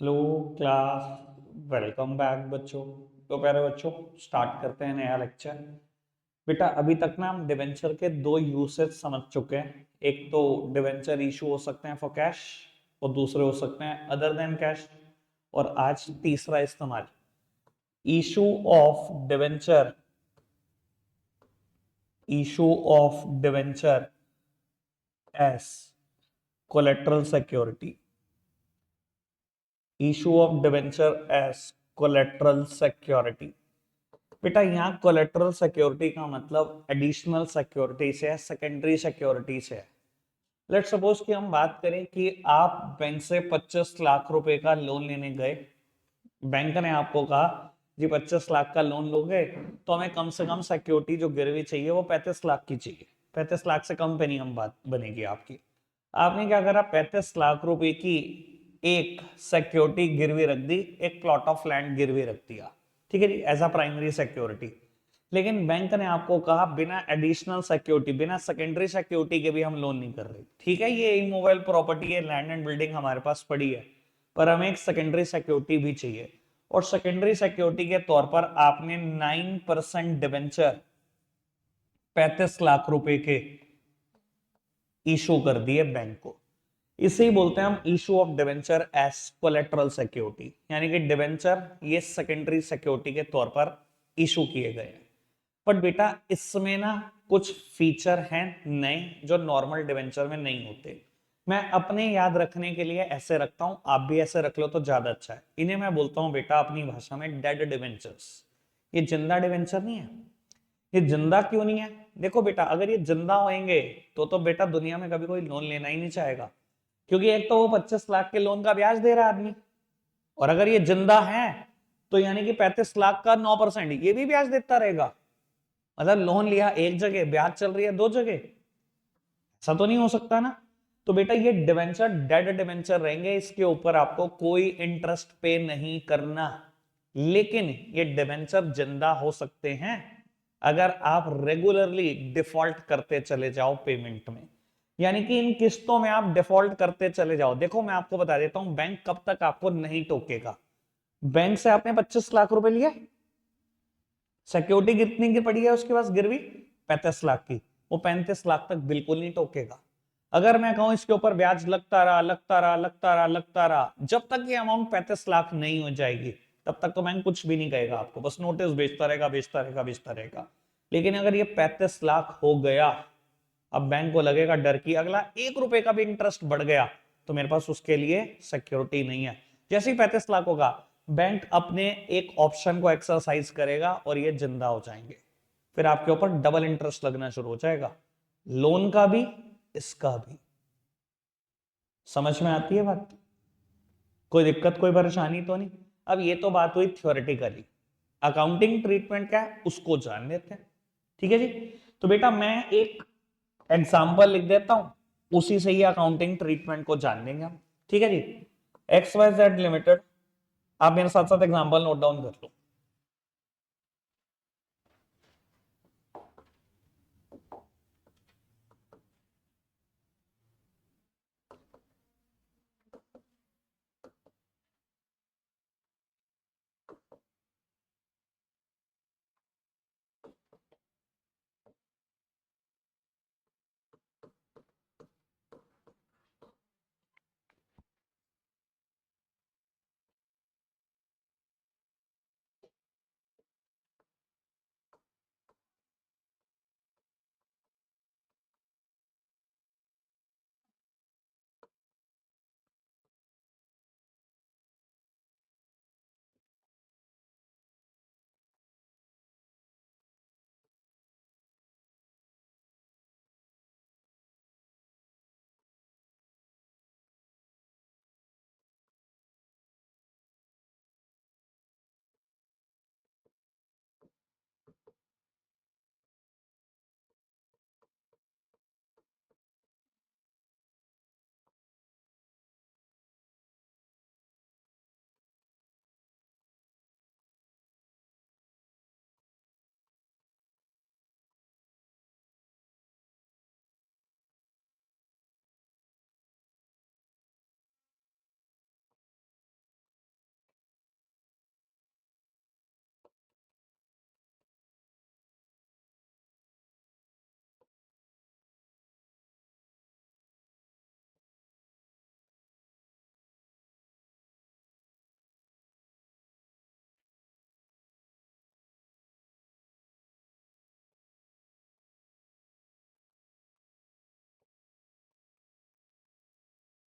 Hello class. Welcome back बच्चों। तो प्यारे बच्चों, स्टार्ट करते हैं नया लेक्चर। बेटा अभी तक ना हम डिवेंचर के दो यूसेज समझ चुके हैं। एक तो डिवेंचर इशू हो सकते हैं फॉर कैश, और दूसरे हो सकते हैं अदर देन कैश। और आज तीसरा इस्तेमाल, issue of debenture, issue of debenture S collateral security, issue of debenture S collateral security. बेटा यहाँ कोलेटरल सिक्योरिटी का मतलब एडिशनल सिक्योरिटी से है, सेकेंडरी सिक्योरिटी से है। लेट सपोज कि हम बात करें कि आप बैंक से 25 लाख रुपए का लोन लेने गए। बैंक ने आपको कहा जी 25 लाख का लोन लोगे तो हमें कम से कम सिक्योरिटी जो गिरवी चाहिए वो 35 लाख की चाहिए। 35 लाख से कम पे नहीं हम बात बनेगी आपकी। आपने क्या करा, 35 लाख रुपए की एक सिक्योरिटी गिरवी रख दी, एक प्लॉट ऑफ लैंड गिरवी रख दिया। ठीक है जी, एज अ प्राइमरी सिक्योरिटी। लेकिन बैंक ने आपको कहा बिना एडिशनल सिक्योरिटी, बिना सेकेंडरी सिक्योरिटी के भी हम लोन नहीं कर रहे। ठीक है, ये इमोबाइल प्रॉपर्टी है, लैंड एंड बिल्डिंग हमारे पास पड़ी है, पर हमें एक सेकेंडरी सिक्योरिटी भी चाहिए। और सेकेंडरी सिक्योरिटी के तौर पर आपने 9% डिवेंचर 35 लाख रुपए के इशू कर दिए बैंक को। इसे ही बोलते हैं हम issue of debenture as collateral security, यानी कि डिवेंचर ये सेकेंडरी सिक्योरिटी के तौर पर इशू किए गए हैं। बट बेटा इसमें ना कुछ फीचर हैं नए जो नॉर्मल डिवेंचर में नहीं होते। मैं अपने याद रखने के लिए ऐसे रखता हूं, आप भी ऐसे रख लो तो ज्यादा अच्छा है। इन्हें मैं बोलता हूं बेटा अपनी भाषा में डेड डिवेंचर्स। ये जिंदा डिवेंचर नहीं है। ये जिंदा क्यों नहीं है? देखो बेटा, अगर ये जिंदा होंगे तो बेटा दुनिया में कभी कोई लोन लेना ही नहीं चाहेगा, क्योंकि एक तो वो 25 लाख के लोन का ब्याज दे रहा है आदमी, और अगर ये जिंदा है तो यानी कि 35 लाख का 9% ये भी ब्याज देता रहेगा। मतलब लोन लिया एक जगह, ब्याज चल रही है दो जगह, ऐसा तो नहीं हो सकता ना। तो बेटा ये डिवेंचर डेड डिवेंचर रहेंगे, इसके ऊपर आपको कोई इंटरेस्ट पे नहीं करना। लेकिन ये डिवेंचर जिंदा हो सकते हैं अगर आप रेगुलरली डिफॉल्ट करते चले जाओ पेमेंट में, यानी कि इन किस्तों में आप डिफॉल्ट करते चले जाओ। देखो मैं आपको बता देता हूं बैंक कब तक आपको नहीं टोकेगा। बैंक से आपने 25 लाख रुपए लिए, सिक्योरिटी कितनी की पड़ी है उसके पास गिरवी, 35 लाख की। वो 35 लाख तक बिल्कुल नहीं टोकेगा। अगर मैं कहूं इसके ऊपर ब्याज लगता रहा लगता रहा लगता रहा लगता रहा, जब तक ये अमाउंट 35 लाख नहीं हो जाएगी तब तक तो बैंक कुछ भी नहीं कहेगा आपको, बस नोटिस भेजता रहेगा भेजता रहेगा भेजता रहेगा। लेकिन अगर ये 35 लाख हो गया, अब बैंक को लगेगा डर की अगला 1 रुपए का भी इंटरेस्ट बढ़ गया तो मेरे पास उसके लिए सिक्योरिटी नहीं है। जैसे ही 35 लाख होगा, बैंक अपने एक ऑप्शन को एक्सरसाइज करेगा और ये जिंदा हो जाएंगे। फिर आपके ऊपर डबल इंटरेस्ट लगना शुरू हो जाएगा, लोन का भी इसका भी। समझ में आती है बात? कोई दिक्कत कोई परेशानी तो नहीं? अब ये तो बात हुई थ्योरेटिकली, अकाउंटिंग ट्रीटमेंट क्या है उसको जान लेते हैं। ठीक है जी। तो बेटा मैं एक एग्जाम्पल लिख देता हूं, उसी से ही अकाउंटिंग ट्रीटमेंट को जान लेंगे हम। ठीक है जी। एक्स वाई जेड लिमिटेड, आप मेरे साथ साथ एग्जाम्पल नोट डाउन कर लो।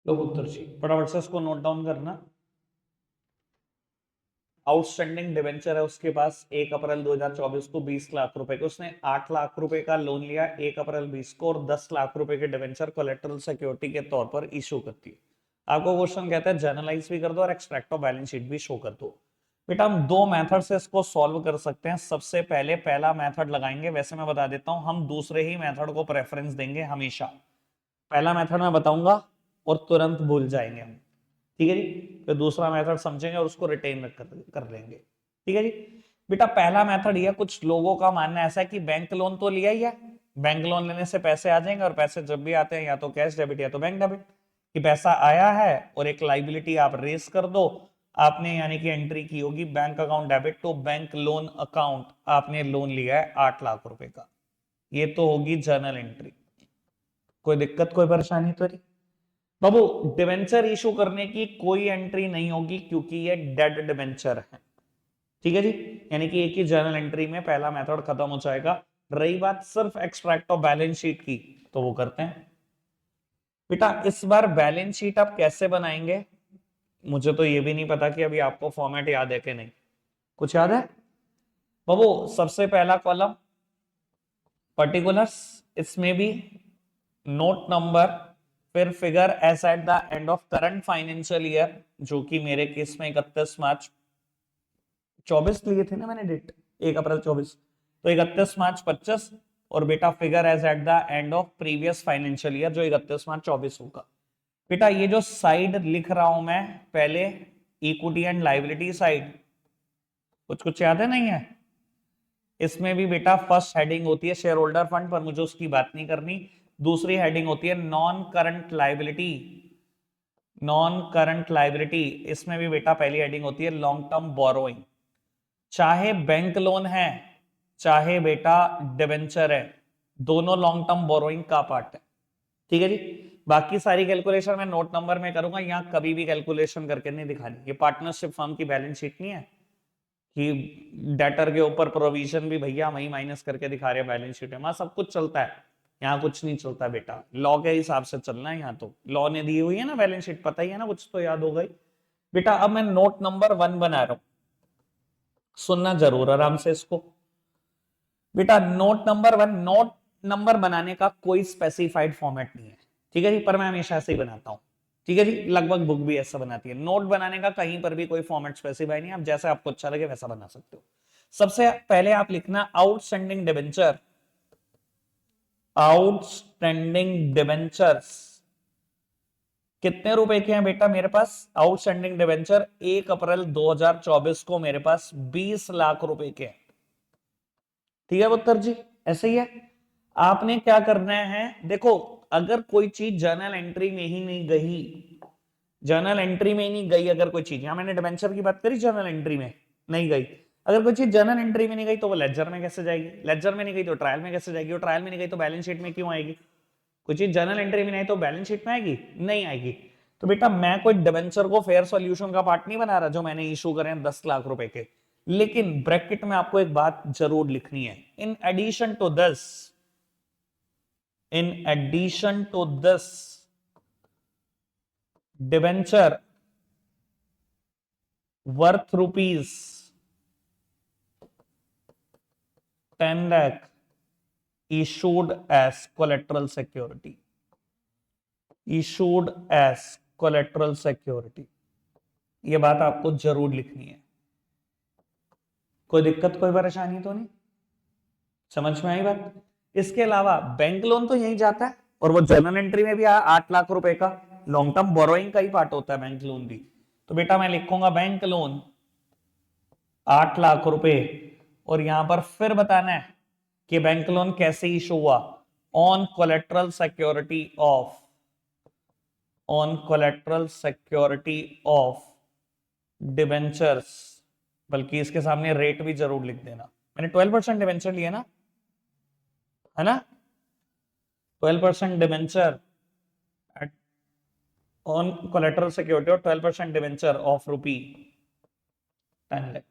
लो पुत्र जी फटाफट से इसको नोट डाउन करना। आउटस्टैंडिंग डिवेंचर है उसके पास 1 अप्रैल 2024 को 20 लाख रुपए के, उसने 8 लाख रुपए का लोन लिया 1 अप्रैल 20 को और 10 लाख रुपए के डिवेंचर कोलेटरल सिक्योरिटी के तौर पर इशू करती है। आपको क्वेश्चन कहता है जर्नलाइज भी कर दो और एक्सट्रैक्ट ऑफ बैलेंस शीट भी शो कर दो। बेटा हम दो मेथड से इसको सॉल्व कर सकते हैं। सबसे पहले पहला मेथड लगाएंगे, वैसे मैं बता देता हूं हम दूसरे ही मेथड को प्रेफरेंस देंगे हमेशा। पहला मेथड मैं बताऊंगा और तुरंत भूल जाएंगे हम, ठीक है जी। फिर दूसरा मेथड समझेंगे और उसको रिटेन कर लेंगे, ठीक है जी। बेटा पहला मेथड यह, कुछ लोगों का मानना ऐसा है कि बैंक लोन तो लिया ही है, बैंक लोन लेने से पैसे आ जाएंगे और पैसे जब भी आते हैं या तो कैश डेबिट या तो बैंक डेबिट, कि पैसा आया है और एक लाइबिलिटी आप रेस कर दो। आपने यानी कि एंट्री की होगी bank account debit to bank loan account, आपने लोन लिया है 8 लाख रुपए का, ये तो होगी जर्नल एंट्री। कोई दिक्कत कोई परेशानी तो नहीं बाबू? डिवेंचर इशू करने की कोई एंट्री नहीं होगी क्योंकि ये डेड डिवेंचर है, ठीक है जी। यानी कि एक ही जर्नल एंट्री में पहला मेथड खत्म हो जाएगा। रही बात सिर्फ एक्सट्रैक्ट ऑफ बैलेंस शीट की, तो वो करते हैं। बेटा इस बार बैलेंस शीट आप कैसे बनाएंगे, मुझे तो ये भी नहीं पता कि अभी आपको फॉर्मेट याद है कि नहीं। कुछ याद है बाबू? सबसे पहला कॉलम पर्टिकुलर्स, इसमें भी नोट नंबर, फिर figure as eight the end of current financial year, जो कि मेरे केस में 31 मार्च 24 लिए थे ना मैंने डेट, 1 अप्रैल 24, तो 31 मार्च 25। और बेटा figure as at the end of previous financial year जो 31 मार्च 24 होगा। बेटा ये जो साइड लिख रहा हूं मैं पहले, इक्विटी एंड लाइबिलिटी साइड, कुछ कुछ याद है नहीं है? इसमें भी बेटा फर्स्ट हेडिंग होती है शेयर होल्डर फंड, पर मुझे उसकी बात नहीं करनी। दूसरी हेडिंग होती है non current liability, non current liability, इसमें भी बेटा पहली हेडिंग होती है लॉन्ग टर्म बोरोइंग। चाहे बैंक लोन है चाहे बेटा डिवेंचर है, दोनों लॉन्ग टर्म बोरोइंग का पार्ट है, ठीक है जी। बाकी सारी कैलकुलेशन मैं नोट नंबर में करूंगा, यहां कभी भी कैलकुलेशन करके नहीं दिखानी। ये पार्टनरशिप फर्म की बैलेंस शीट नहीं है कि डेटर के ऊपर प्रोविजन भी भैया वही माइनस करके दिखा रहे हैं बैलेंस शीट में, वहां सब कुछ चलता है, यहाँ कुछ नहीं चलता बेटा। लॉ के हिसाब से चलना है, यहाँ तो लॉ ने दी हुई है ना बैलेंस शीट, पता ही है ना, कुछ तो याद होगा ही बेटा। अब मैं नोट नंबर 1 बना रहा हूं, सुनना जरूर आराम से इसको। बेटा नोट नंबर 1, नोट नंबर बनाने का कोई स्पेसिफाइड फॉर्मेट नहीं है, ठीक है जी, पर मैं हमेशा ऐसे ही बनाता हूं, ठीक है जी। लगभग बुक भी ऐसा बनाती है। नोट बनाने का कहीं पर भी कोई फॉर्मेट स्पेसिफाई नहीं है, आप जैसे आपको अच्छा लगे वैसा बना सकते हो। सबसे पहले आप लिखना आउटस्टैंडिंग डिबेंचर, आउटस्टैंडिंग डिबेंचर्स कितने रुपए के हैं बेटा मेरे पास? आउटस्टैंडिंग डिबेंचर 1 अप्रैल 2024 को मेरे पास 20 लाख रुपए के हैं, ठीक है उत्तर जी, ऐसे ही है। आपने क्या करना है, देखो अगर कोई चीज जर्नल एंट्री में ही नहीं गई, जर्नल एंट्री में ही नहीं गई अगर कोई चीज, यहां मैंने डिबेंचर की बात करी, जर्नल एंट्री में नहीं गई, अगर कोई चीज जर्नल एंट्री में नहीं गई तो वो लेजर में कैसे जाएगी, लेजर में नहीं गई तो ट्रायल में कैसे जाएगी, और ट्रायल में नहीं गई तो बैलेंस शीट में क्यों आएगी? कोई चीज जर्नल एंट्री में नहीं तो बैलेंस शीट में आएगी? नहीं आएगी। तो बेटा मैं कोई डिबेंचर को फेयर सॉल्यूशन का पार्ट नहीं बना रहा जो मैंने इशू करे हैं 10 लाख रुपए के, लेकिन ब्रैकेट में आपको एक बात जरूर लिखनी है, in addition to this, in addition to this debenture worth rupees 10 lakh issued as collateral security, issued as collateral security, ये बात आपको जरूर लिखनी है। कोई दिक्कत कोई परेशानी तो नहीं, समझ में आई बात? इसके अलावा बैंक लोन तो यही जाता है और वो जर्नल एंट्री में भी आया 8 लाख रुपए का, लॉन्ग टर्म बोरोइंग का ही पार्ट होता है बैंक लोन भी। तो बेटा मैं लिखूंगा बैंक लोन 8 लाख रुपए, और यहां पर फिर बताना है कि बैंक लोन कैसे इशू हुआ, on collateral security of, on collateral security of debentures, बल्कि इसके सामने रेट भी जरूर लिख देना। मैंने 12% डिबेंचर लिया ना, है ना, 12% डिबेंचर ऑन कोलेट्रल सिक्योरिटी और 12% डिबेंचर ऑफ रुपी 10 लाख,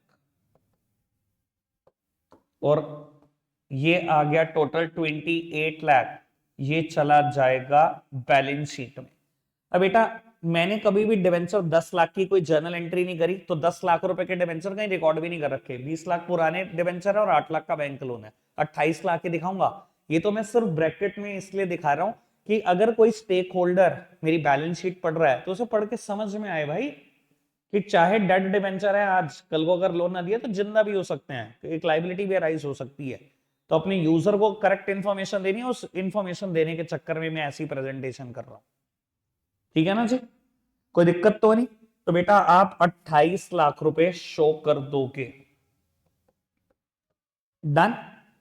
और ये आ गया टोटल 28 लाख, ये चला जाएगा बैलेंस शीट में। अब बेटा मैंने कभी भी डिवेंचर 10 लाख की कोई जर्नल एंट्री नहीं करी, तो 10 लाख रुपए के डिवेंचर कहीं रिकॉर्ड भी नहीं कर रखे। 20 लाख पुराने डिवेंचर है और 8 लाख का बैंक लोन है, 28 लाख के दिखाऊंगा। ये तो मैं सिर्फ ब्रैकेट में इसलिए दिखा रहा हूं कि अगर कोई स्टेक होल्डर मेरी बैलेंस शीट पढ़ रहा है तो उसे पढ़ के समझ में आए भाई कि चाहे डेड डिवेंचर है, आज कल को अगर लोन ना दिया तो जिंदा भी हो सकते हैं, तो एक लाइबिलिटी भी अराइज हो सकती है। तो अपने यूजर को करेक्ट इंफॉर्मेशन देनी है, उस इंफॉर्मेशन देने के चक्कर में मैं ऐसी प्रेजेंटेशन कर रहा हूं। ठीक है ना जी, कोई दिक्कत तो नहीं। तो बेटा आप 28 लाख रुपए शो कर दोगे। डन।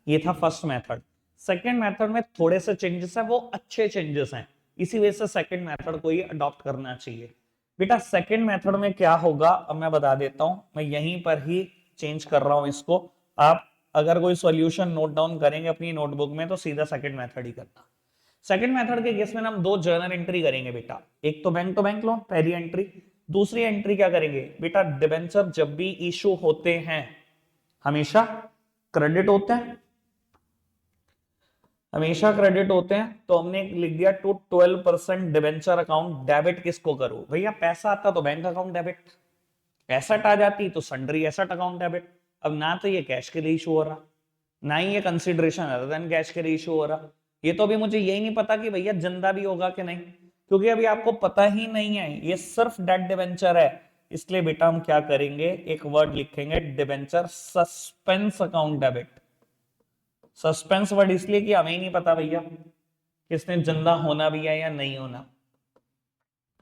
ये था फर्स्ट मेथड। सेकंड मेथड में थोड़े से चेंजेस है, वो अच्छे चेंजेस हैं, इसी वजह से सेकंड मेथड को ही अडॉप्ट करना चाहिए। बेटा सेकंड मेथड में क्या होगा अब मैं बता देता हूं, मैं यहीं पर ही चेंज कर रहा हूं इसको। आप अगर कोई सॉल्यूशन नोट डाउन करेंगे अपनी नोटबुक में तो सीधा सेकंड मेथड ही करना। सेकंड मेथड के केस में हम दो जर्नल एंट्री करेंगे बेटा, एक तो बैंक लोन पहली एंट्री, दूसरी एंट्री क्या करेंगे बेटा, डिबेंचर जब भी इशू होते हैं हमेशा क्रेडिट होते हैं, हमेशा क्रेडिट होते हैं। तो हमने लिख दिया टू 12% डिबेंचर अकाउंट डेबिट किसको करो भैया, पैसा आता तो बैंक अकाउंट डेबिट, एसेट आ जाती तो सन्ड्री एसेट अकाउंट डेबिट। अब ना तो ये कैश के लिए इशू हो रहा, ना ही ये कंसिडरेशन अदर देन कैश के लिए इशू हो रहा। ये तो अभी मुझे यही नहीं पता कि भैया जिंदा भी होगा कि नहीं, क्योंकि अभी आपको पता ही नहीं है, ये सिर्फ डेड डिबेंचर है। इसलिए बेटा हम क्या करेंगे, एक वर्ड लिखेंगे debenture suspense account debit. Suspense word इसलिए कि हमें ही नहीं पता भैया किसने जिंदा होना भी है या नहीं होना।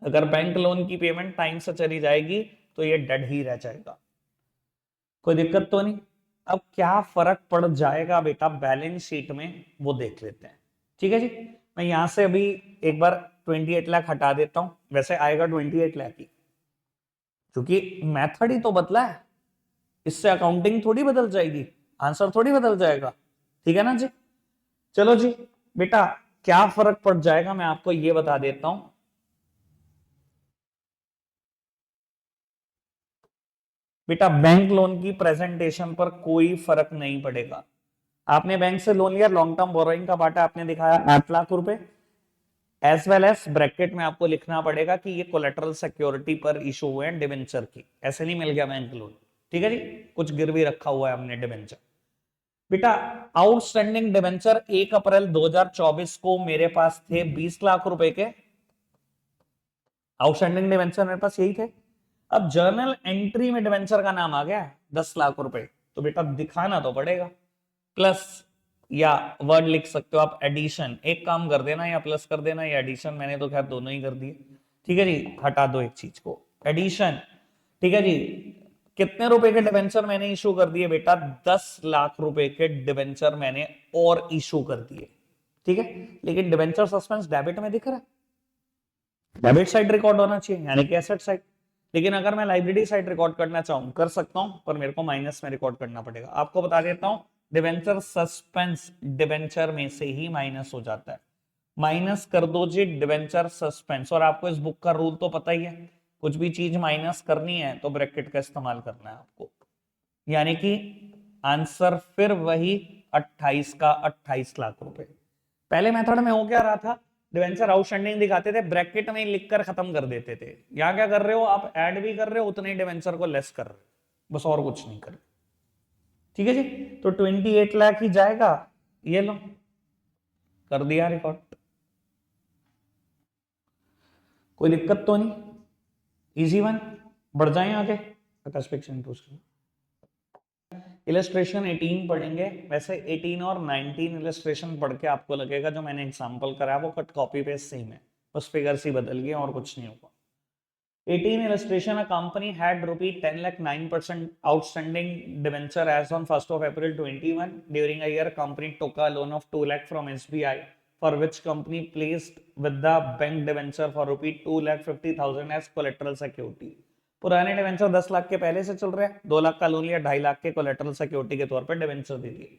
अगर बैंक लोन की पेमेंट टाइम से चली जाएगी तो ये डेड ही रह जाएगा, कोई दिक्कत तो नहीं। अब क्या फर्क पड़ जाएगा बेटा बैलेंस शीट में वो देख लेते हैं। ठीक है जी, मैं यहां से अभी एक बार 28 लाख हटा देता हूं, वैसे आएगा 28 लाख ही, क्योंकि मेथड ही तो बदला है, इससे अकाउंटिंग थोड़ी बदल जाएगी, आंसर थोड़ी बदल जाएगा। ठीक है ना जी, चलो जी बेटा क्या फर्क पड़ जाएगा मैं आपको ये बता देता हूं। बेटा बैंक लोन की प्रेजेंटेशन पर कोई फर्क नहीं पड़ेगा। आपने बैंक से लोन लिया, लॉन्ग टर्म बोरोइंग का बाटा आपने दिखाया 8 लाख रुपए, एज वेल एज ब्रैकेट में आपको लिखना पड़ेगा कि ये कोलेटरल सिक्योरिटी पर इशू हुए हैं डिबेंचर की, ऐसे नहीं मिल गया बैंक लोन। ठीक है जी, कुछ गिरवी रखा हुआ है हमने डिबेंचर। बेटा आउटस्टैंडिंग डिबेंचर 1 अप्रैल 2024 को मेरे पास थे 20 लाख रुपए के आउटस्टैंडिंग डिबेंचर, मेरे पास यही थे। अब जर्नल एंट्री में डिबेंचर का नाम आ गया 10 लाख रुपए, तो बेटा दिखाना तो पड़ेगा, प्लस या वर्ड लिख सकते हो आप एडिशन, एक काम कर देना या प्लस कर देना या एडिशन, मैंने तो खैर दोनों ही कर दिए। ठीक है जी, हटा दो एक चीज को, एडिशन। ठीक है जी, कितने रुपए के डिबेंचर मैंने इशू कर दिए बेटा, 10 लाख रुपए के डिबेंचर मैंने और इशू कर दिए। ठीक है, लेकिन डिबेंचर सस्पेंस डेबिट में दिख रहा है, डेबिट साइड रिकॉर्ड होना चाहिए यानी कि एसेट साइड। लेकिन अगर मैं लाइबिलिटी साइड रिकॉर्ड करना चाहूं कर सकता हूं, पर मेरे को माइनस में रिकॉर्ड करना पड़ेगा। आपको बता देता हूं डिबेंचर सस्पेंस डिबेंचर में से ही माइनस हो जाता है, माइनस कर दो जी डिबेंचर सस्पेंस। और आपको इस बुक का रूल तो पता ही है, कुछ भी चीज माइनस करनी है तो ब्रैकेट का इस्तेमाल करना है आपको, यानी कि आंसर फिर वही 28 का 28 लाख रुपए। पहले मेथड में हो क्या रहा था, डिवेंचर आउटस्टैंडिंग दिखाते थे, ब्रैकेट में लिखकर खत्म कर देते थे। यहां क्या कर रहे हो आप, ऐड भी कर रहे हो उतने ही डिवेंचर को लेस कर रहे हो, बस और कुछ नहीं कर रहे। ठीक है जी, तो 28 लाख ही जाएगा, ये लो कर दिया रिकॉर्ड, कोई दिक्कत तो नहीं, इजी वन। बढ़ जाए आगे, इलस्ट्रेशन 18 पढ़ेंगे। वैसे 18 और 19 इलस्ट्रेशन पढ़ के आपको लगेगा जो मैंने एग्जांपल करा वो कट कॉपी पेस्ट सेम है, बस फिगर्स ही बदल गए और कुछ नहीं होगा। 18 illustration, a company had rupee 10 lakh 9% outstanding debenture as on 1st of April 21. During a year, company took a loan of 2 lakh from SBI, for which company placed with the bank debenture for rupee 2 lakh 50,000 as collateral security. पुराने debenture 10 lakh के पहले से चल रहे हैं, 2 लाख का loan लिया, 2.5 लाख के कोलेटरल सिक्योरिटी के तौर पर डिवेंचर दे दिए।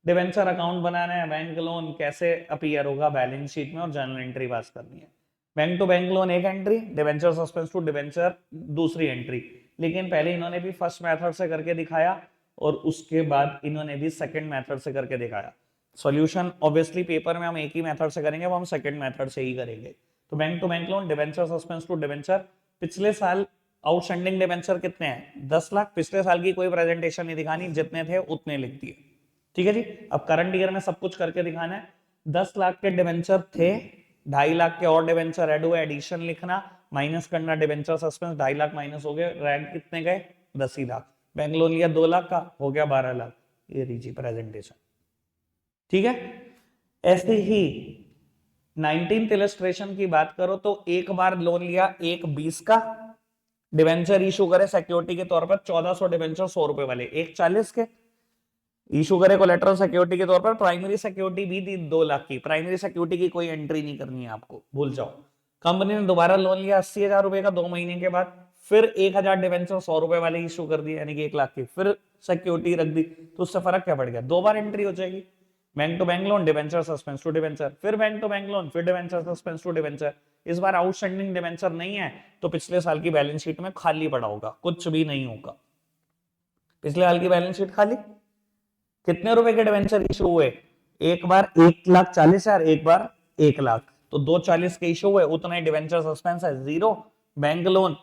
डिवेंचर अकाउंट बनाना है, बैंक लोन कैसे अपीयर होगा बैलेंस शीट में और जर्नल एंट्री पास करनी है। बैंक टू बैंक लोन एक entry, debenture suspense to debenture दूसरी एंट्री। लेकिन पहले इन्होंने भी फर्स्ट मेथड से करके दिखाया और उसके बाद इन्होंने भी सेकंड मेथड से करके दिखाया। सॉल्यूशन ऑब्वियसली पेपर में हम एक ही मेथड से करेंगे, वो हम सेकंड मेथड से ही करेंगे। तो bank to bank loan, debenture suspense to debenture, पिछले साल आउटस्टैंडिंग डिबेंचर कितने हैं 10 लाख, पिछले साल की कोई प्रेजेंटेशन नहीं दिखानी, जितने थे उतने लिख दिए। ठीक है जी। अब करंट ईयर में सब कुछ करके दिखाना है। 10 लाख के डिबेंचर थे, 2.5 लाख के और डिबेंचर ऐड हुए, एडिशन लिखना, माइनस करना डिबेंचर सस्पेंस, 2.5 लाख माइनस हो गए, रैंक कितने गए 10 ही लाख। बैंक लोन लिया 2 लाख का, हो गया 12 लाख। ये लीजिए प्रेजेंटेशन। ठीक है। ऐसे ही 19th इलस्ट्रेशन की बात करो तो एक बार लोन लिया 1.20 का, डिबेंचर इशू करे सिक्योरिटी के तौर पर 1400 डिबेंचर 100 रुपए वाले, 1.40 के इशू करे कोलेटरल सिक्योरिटी के तौर पर। प्राइमरी सिक्योरिटी भी दी 2 लाख की, प्राइमरी सिक्योरिटी की कोई एंट्री नहीं करनी है आपको, भूल जाओ। कंपनी ने दोबारा लोन लिया 80,000 रुपए का 2 महीने के बाद, फिर 1000 डिबेंचर 100 रुपए वाले इशू कर दिए, यानी कि 1 लाख की, फिर सिक्योरिटी रख दी, तो उससे फर्क क्या पड़ गया, 2 बार एंट्री हो जाएगी। Bank to bank loan, debenture suspense to debenture, फिर बैंक टू बैंक लोन, फिर डिबेंचर सस्पेंस टू डिबेंचर। इस बार आउटस्टैंडिंग डिबेंचर नहीं है तो पिछले साल की बैलेंस शीट में खाली पड़ा होगा, कुछ भी नहीं होगा। पिछले साल की बैलेंस शीट खाली। कितने रुपए के डिबेंचर इशू हुए, एक बार 1,40,000, एक बार 1 लाख, तो 2,40 के इशू हुए, उतना ही डिबेंचर सस्पेंस है 0। बैंक लोन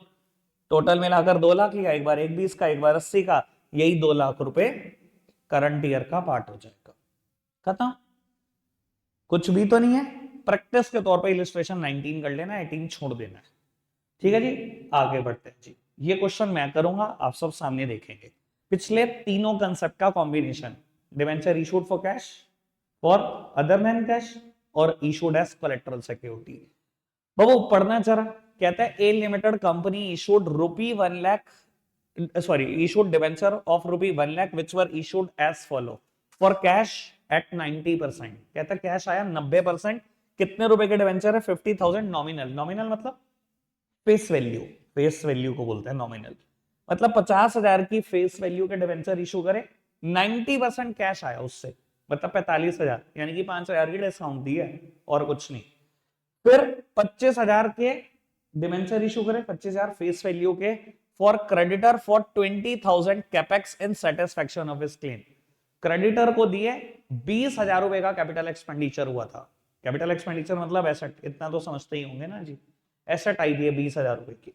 टोटल मिलाकर 2 लाख लिया, एक बार 1.20 का, एक बार 80 का, यही 2 लाख रुपए करंट ईयर का पार्ट हो जाएगा। खत्म, कुछ भी तो नहीं है। प्रैक्टिस के तौर पे इलस्ट्रेशन 19 कर लेना, 18 छोड़ देना है। ठीक है जी, आगे बढ़ते हैं जी। ये क्वेश्चन मैं करूंगा, आप सब सामने देखेंगे। पिछले तीनों कंसेप्ट का combination, debenture issued for cash, for other than cash, और इशूड एज कोलेटरल सिक्योरिटी। बाबू पढ़ना जरा। कहता है a limited company issued ₹1 lakh, sorry issued debenture of ₹1 lakh which were issued as follow for cash at 90%। कहता है कैश आया 90%। कितने रुपए के डिबेंचर है 50,000 नॉमिनल, नॉमिनल मतलब फेस वैल्यू, फेस वैल्यू को बोलते हैं नॉमिनल, मतलब 50,000 की फेस वैल्यू के डिबेंचर इशू करे, 90% कैश आया उससे, मतलब 45,000, यानी कि 5,000 की डिस्काउंट दी है और कुछ नहीं। फिर 25,000 के डिबेंचर इशू करे, 25,000 फेस वैल्यू के, for creditor for 20,000 capex in satisfaction of his claim. Creditor को दिए 20,000 रुपए का कैपिटल एक्सपेंडिचर हुआ था। कैपिटल एक्सपेंडिचर मतलब एसेट, इतना तो समझते ही होंगे ना जी। एसेट आई दिए 20,000 रुपए की,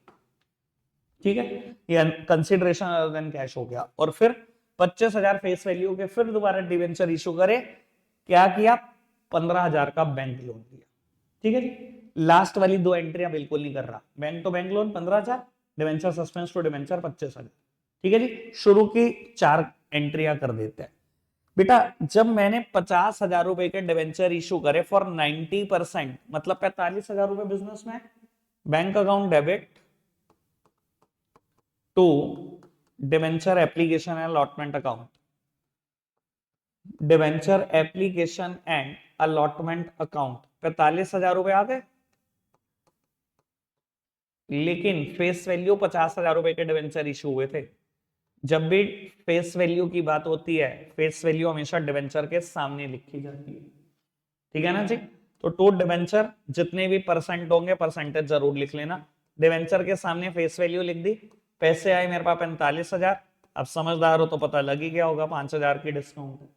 ठीक है, ये कंसिडरेशन अदर देन कैश हो गया। और फिर 25,000 फेस वैल्यू के फिर दोबारा डिबेंचर इशू करे, क्या किया 15,000 का बैंक लोन दिया। ठीक है जी, लास्ट वाली 2 एंट्रियां बिल्कुल नहीं कर रहा। Bank to bank loan 15,000, debenture suspense to debenture 25,000। ठीक है जी, शुरू की 4 एंट्रियां कर देते हैं। बेटा जब मैंने 50,000 रुपए के डिबेंचर इशू करे फॉर 90%, मतलब 45,000 रुपए बिजनेस में, bank account debit to debenture application and allotment account, debenture application and allotment account 45,000 रुपए आ गए, लेकिन फेस वैल्यू 50,000 रुपए के डिबेंचर इशू हुए थे। जब भी फेस वैल्यू की बात होती है, फेस वैल्यू हमेशा डिबेंचर के सामने लिखी जाती है। ठीक है ना जी, तो टू डिबेंचर जितने भी परसेंट होंगे परसेंटेज जरूर लिख लेना। डिबेंचर के सामने फेस वैल्यू लिख दी, पैसे आए मेरे पास 45,000। अब समझदार हो तो पता लग ही गया होगा 5,000 की डिस्काउंट है।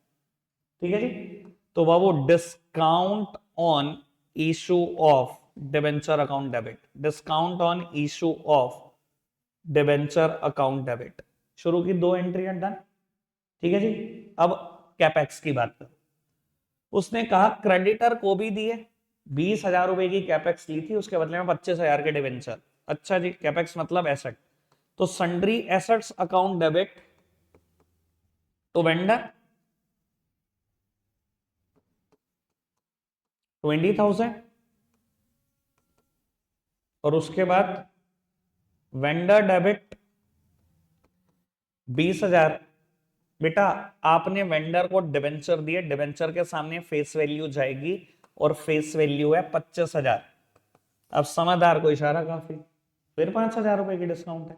ठीक है जी, तो बाबू discount on issue of debenture account debit, discount on issue of debenture account debit, शुरू की 2 एंट्रियां डन। ठीक है जी, अब कैपेक्स की बात करो। उसने कहा क्रेडिटर को भी दिए 20,000 रुपए की कैपेक्स ली थी, उसके बदले में 25,000 के डिबेंचर। अच्छा जी, कैपेक्स मतलब एसेट, तो sundry assets account debit to vendor 20,000, और उसके बाद वेंडर डेबिट 20,000। बेटा आपने वेंडर को डिबेंचर दिए, डिबेंचर के सामने फेस वैल्यू जाएगी, और फेस वैल्यू है 25,000। अब समझदार को इशारा काफी, फिर 5,000 रुपए की डिस्काउंट है,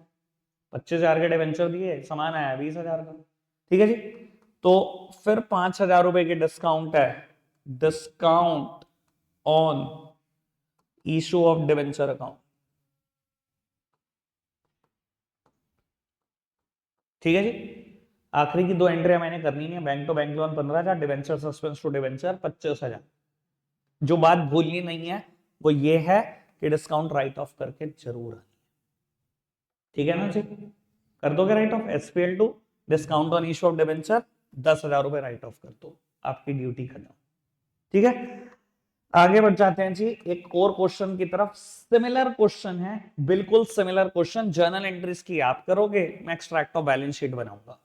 25,000 के डिबेंचर दिए, सामान आया 20,000 का। ठीक है जी, तो फिर 5,000 रुपए की डिस्काउंट है, discount on issue of debenture account. ठीक है जी, आखिरी की 2 एंट्रियां मैंने करनी है, bank to bank loan 15,000, debenture suspense to debenture 25,000। जो बात भूलनी नहीं है वो ये है कि डिस्काउंट राइट ऑफ करके जरूर आनी, ठीक है ना जी? कर दोगे write off, SPL to discount on issue of debenture 10,000 रुपए राइट ऑफ कर दो, आपकी ड्यूटी खत्म, ठीक है? आगे बढ़ जाते हैं जी एक और क्वेश्चन की तरफ। सिमिलर क्वेश्चन है, बिल्कुल सिमिलर क्वेश्चन, जर्नल एंट्रीज की आप करोगे, मैं एक्सट्रैक्ट ऑफ बैलेंस शीट बनाऊंगा।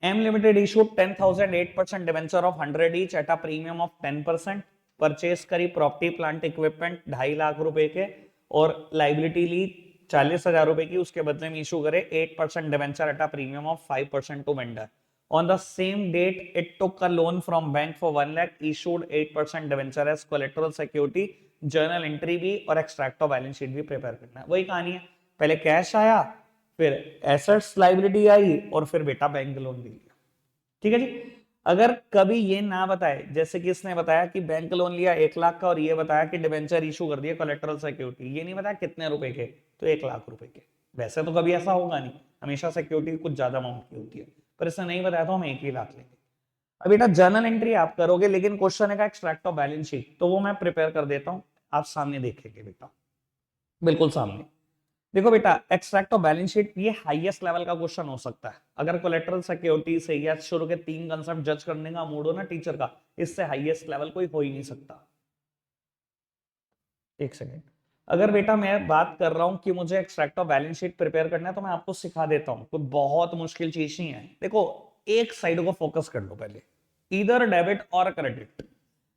M limited issued 10,000 8% debenture of 100 each at a premium of 10%, purchase करी प्रॉपर्टी प्लांट इक्विपमेंट 2.5 लाख रुपए के और लाइबिलिटी ली 40,000 रुपए की, उसके बदले में इशू करे 8% debenture at a premium of 5% to vendor. On the same date, it took a loan from bank for 1 lakh, issued 8% debenture as collateral security, journal entry भी और extract of balance sheet भी prepare करना है। वही कहानी है, पहले cash आया, फिर एसेट्स लाइबिलिटी आई और फिर बेटा बैंक लोन भी लिया, ठीक है जी? अगर कभी ये ना बताए, जैसे कि इसने बताया कि बैंक लोन लिया 1 लाख का और ये बताया कि डिबेंचर इशू कर दिया कोलेटरल सिक्योरिटी, ये नहीं बताया कितने रुपए के, तो 1 लाख रुपए के। वैसे तो कभी ऐसा होगा नहीं, हमेशा सिक्योरिटी कुछ ज्यादा अमाउंट की होती है, पर इसने नहीं बताया तो हम 1 ही लाख लेंगे। अब बेटा जर्नल एंट्री आप करोगे, लेकिन क्वेश्चन है एक्सट्रैक्ट ऑफ बैलेंस शीट, तो वो मैं प्रिपेयर कर देता हूं, आप सामने देखेंगे बेटा, बिल्कुल सामने। देखो बेटा, एक्सट्रैक्ट ऑफ बैलेंस शीट ये हाईएस्ट लेवल का क्वेश्चन हो सकता है। अगर कोलेटरल सिक्योरिटी से या शुरू के 3 कंसेप्ट जज करने का मूड हो ना टीचर का, इससे हाईएस्ट लेवल कोई हो ही नहीं सकता। एक सेकेंड, अगर बेटा मैं बात कर रहा हूं कि मुझे extract of balance sheet prepare करना है, तो मैं आपको सिखा देता हूं, कोई बहुत मुश्किल चीज नहीं है। देखो एक साइड को फोकस कर लो पहले, इधर डेबिट और क्रेडिट।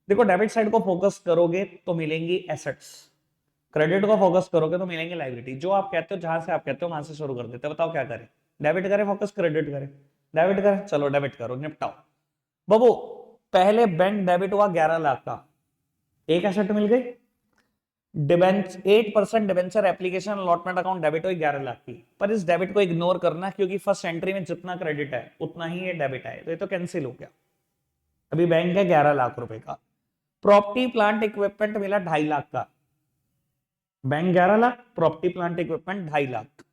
देखो डेबिट साइड को फोकस करोगे तो मिलेंगी एसेट्स, क्रेडिट को फोकस करोगे तो मिलेंगे लाइबिलिटी। जो आप कहते हो, जहां से आप कहते हो वहां से शुरू कर देते हो, बताओ क्या करें? डेबिट करें फोकस, क्रेडिट करें? डेबिट करें, चलो डेबिट करो, निपटाओ। बाबू पहले बैंक डेबिट हुआ 11 लाख का, एक एसेट मिल गई, डिबेंच 8% debenture application allotment account debit हुई 11 लाख की। पर इस डेबिट को इग्नोर करना, क्योंकि फर्स्ट एंट्री में जितना क्रेडिट है उतना ही ये डेबिट है, तो ये तो कैंसिल हो गया। अभी बैंक है 11 लाख रुपए का, प्रॉपर्टी प्लांट इक्विपमेंट मिला 2.5 लाख का, bank 11 lakh, property plant equipment 2.5 lakh.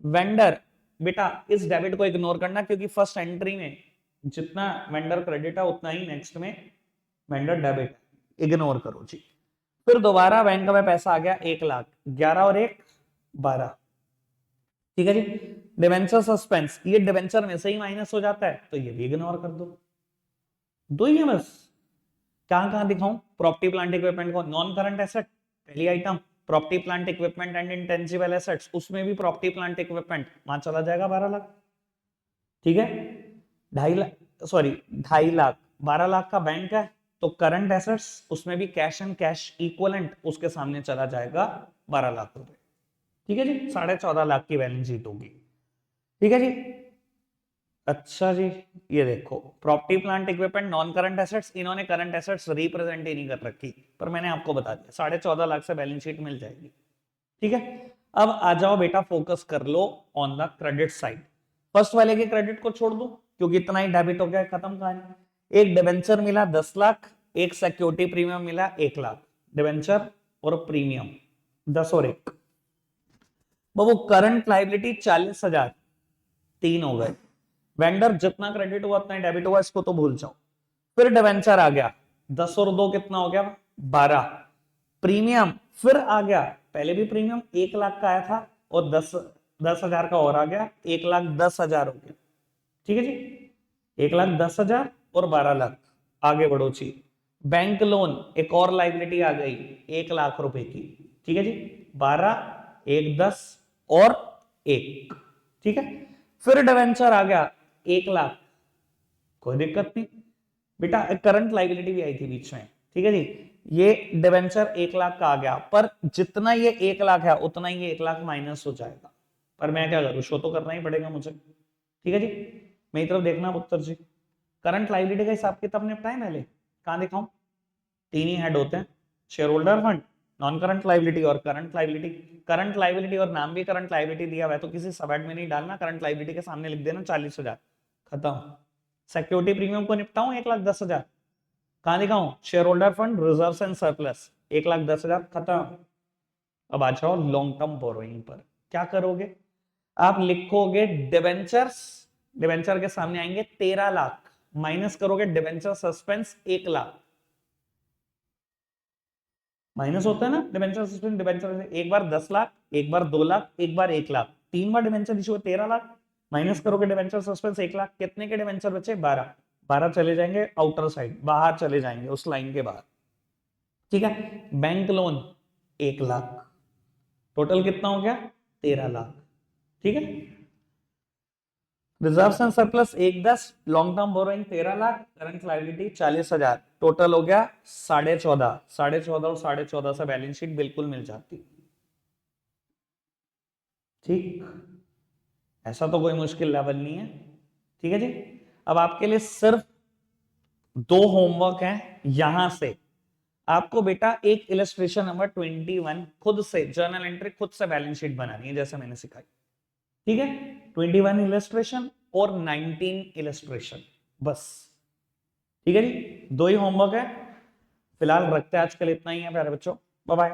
Vendor, बेटा इस डेबिट को इग्नोर करना, क्योंकि फर्स्ट एंट्री में जितना वेंडर क्रेडिट है उतना ही नेक्स्ट में वेंडर डेबिट, इग्नोर करो जी। फिर दोबारा बैंक में पैसा आ गया 1 लाख, 11 और 1 12, ठीक है जी? डिवेंचर सस्पेंस, ये डिवेंचर में से ही माइनस हो जाता है, तो ये भी इग्नोर कर दो ही है बस। कहां कहां दिखाऊं? प्रॉपर्टी प्लांट इक्विपमेंट को नॉन करंट एसेट, पहली item property plant equipment and intangible assets, उसमें भी प्रॉपर्टी प्लांट इक्विपमेंट वहां चला जाएगा 12 लाख, ठीक है? 2.5 लाख, सॉरी 2.5 लाख, 12 लाख का बैंक है, तो करंट एसेट्स उसमें भी कैश एंड कैश इक्विवेलेंट उसके सामने चला जाएगा 12 लाख रुपए, ठीक है जी? 14.5 लाख की बैलेंस शीट होगी, ठीक है जी? अच्छा जी, ये देखो property plant equipment non current assets, इन्होंने करंट एसेट्स रिप्रेजेंट ही नहीं कर रखी, पर मैंने आपको बता दिया 14.5 लाख से बैलेंस शीट मिल जाएगी, ठीक है? अब आ जाओ बेटा, फोकस कर लो on the credit side. First वाले के क्रेडिट को छोड़ दो, क्योंकि इतना ही डेबिट हो गया, खत्म कहानी। एक डिबेंचर मिला 10 लाख, एक सिक्योरिटी प्रीमियम मिला 1 लाख, डिबेंचर और प्रीमियम 10 और 1, वो करंट लाइबिलिटी 40,000, 3 हो गए। वेंडर जितना क्रेडिट हुआ उतना डेबिट हुआ, इसको तो भूल जाओ। फिर डिवेंचर आ गया, 10 और 2 कितना हो गया? 12। प्रीमियम फिर आ गया, पहले भी प्रीमियम 1 लाख का आया था और 10,000 का और आ गया, 1,10,000 हो गया, ठीक है जी? 1,10,000 और 12 लाख। आगे बढ़ो जी, बैंक लोन एक और लाइबिलिटी आ गई 1 लाख रुपए की, ठीक है जी? 12 1 10 और 1, ठीक है? फिर डिवेंचर आ गया 1 लाख, कोई दिक्कत नहीं बेटा, करंट लाइबिलिटी भी आई थी बीच में, ठीक है जी? ये डिवेंचर 1 लाख का आ गया, पर जितना ये 1 लाख है उतना ही ये 1 लाख माइनस हो जाएगा, पर मैं क्या करूं, शो तो करना ही पड़ेगा मुझे, ठीक है जी? मेरी तरफ देखना पुत्र जी, करंट लाइबिलिटी का हिसाब किताब निपटाए पहले, कहां दिखाऊं? 3 ही हेड होते हैं, share holder fund, non current liability और करंट लाइबिलिटी। करंट लाइबिलिटी और नाम भी करंट लाइबिलिटी दिया हुआ है, तो किसी सब हेड में नहीं डालना, करंट लाइबिलिटी के सामने लिख देना 40,000, खत्म। सिक्योरिटी प्रीमियम को निपटाऊं 1,10,000, कहां दिखाऊं? Share holder fund, reserves and surplus, 1,10,000, खत्म। अब आ जाओ लॉन्ग टर्म बोरोइंग पर, क्या करोगे? आप लिखोगे डिवेंचर्स, डिवेंचर के सामने आएंगे 13 लाख, माइनस करोगे डिवेंचर सस्पेंस 1 लाख, माइनस होता है ना डिबेंचर सस्पेंस, डिबेंचर एक बार 10 लाख, एक बार 2 लाख, एक बार 1 लाख, 3 बार डिबेंचर इशू है 13 लाख, माइनस करोगे डिबेंचर सस्पेंस 1 लाख, कितने के डिबेंचर बचे 12, 12 चले जाएंगे आउटर साइड, बाहर चले जाएंगे उस लाइन के बाहर, ठीक है। बैंक लोन 1 लाख, टोटल कितना हो गया 13 लाख, ठीक है। Reserve and surplus 110, long term borrowing 13 lakh, current liability 40,000, total हो गया 14.5, 14.5 और 14.5 से बैलेंस शीट बिल्कुल मिल जाती, ठीक। ऐसा तो कोई मुश्किल लेवल नहीं है, ठीक है जी। अब आपके लिए सिर्फ 2 होमवर्क है यहां से। आपको बेटा एक इलस्ट्रेशन नंबर 21 खुद से जर्नल एंट्री, खुद से बैलेंस शीट बनानी है जैसे मैंने सिखाई, ठीक है। 21 इलस्ट्रेशन और 19 इलस्ट्रेशन, बस, ठीक है जी। 2 ही होमवर्क है फिलहाल, रखते हैं आज के लिए इतना ही है प्यारे बच्चों, बाय बाय।